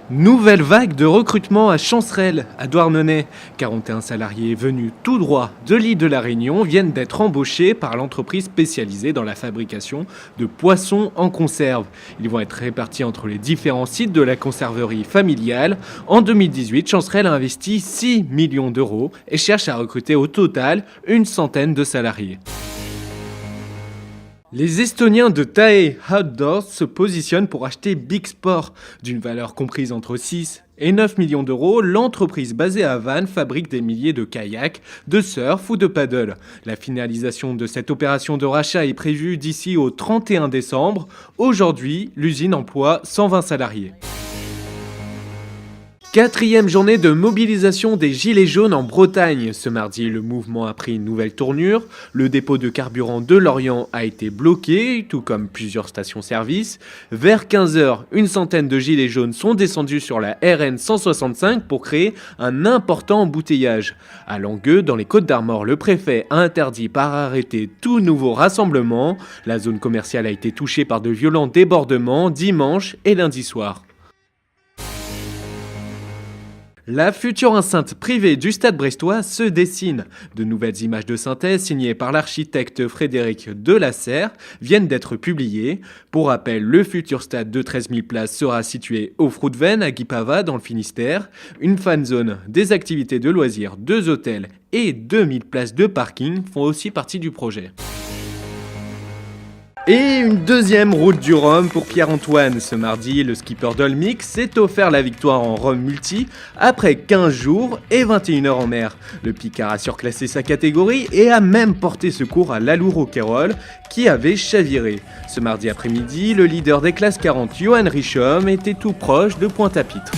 Nouvelle vague de recrutement à Chancerelle, à Douarnenez. 41 salariés venus tout droit de l'île de la Réunion viennent d'être embauchés par l'entreprise spécialisée dans la fabrication de poissons en conserve. Ils vont être répartis entre les différents sites de la conserverie familiale. En 2018, Chancerelle a investi 6 millions d'euros et cherche à recruter au total une centaine de salariés. Les Estoniens de Tae Outdoors se positionnent pour acheter Big Sport. D'une valeur comprise entre 6 et 9 millions d'euros, l'entreprise basée à Vannes fabrique des milliers de kayaks, de surf ou de paddle. La finalisation de cette opération de rachat est prévue d'ici au 31 décembre. Aujourd'hui, l'usine emploie 120 salariés. Quatrième journée de mobilisation des Gilets jaunes en Bretagne. Ce mardi, le mouvement a pris une nouvelle tournure. Le dépôt de carburant de Lorient a été bloqué, tout comme plusieurs stations-service. Vers 15h, une centaine de Gilets jaunes sont descendus sur la RN 165 pour créer un important embouteillage. À Langueux, dans les Côtes-d'Armor, le préfet a interdit par arrêté tout nouveau rassemblement. La zone commerciale a été touchée par de violents débordements dimanche et lundi soir. La future enceinte privée du Stade brestois se dessine. De nouvelles images de synthèse signées par l'architecte Frédéric Delasserre viennent d'être publiées. Pour rappel, le futur stade de 13 000 places sera situé au Fruitven à Guipava dans le Finistère. Une fan zone, des activités de loisirs, 2 hôtels et 2000 places de parking font aussi partie du projet. Et une deuxième route du Rhum pour Pierre-Antoine. Ce mardi, le skipper d'Olmix s'est offert la victoire en Rhum Multi après 15 jours et 21 heures en mer. Le Picard a surclassé sa catégorie et a même porté secours à l'Alouro-Kérol qui avait chaviré. Ce mardi après-midi, le leader des classes 40, Johan Richomme, était tout proche de Pointe-à-Pitre.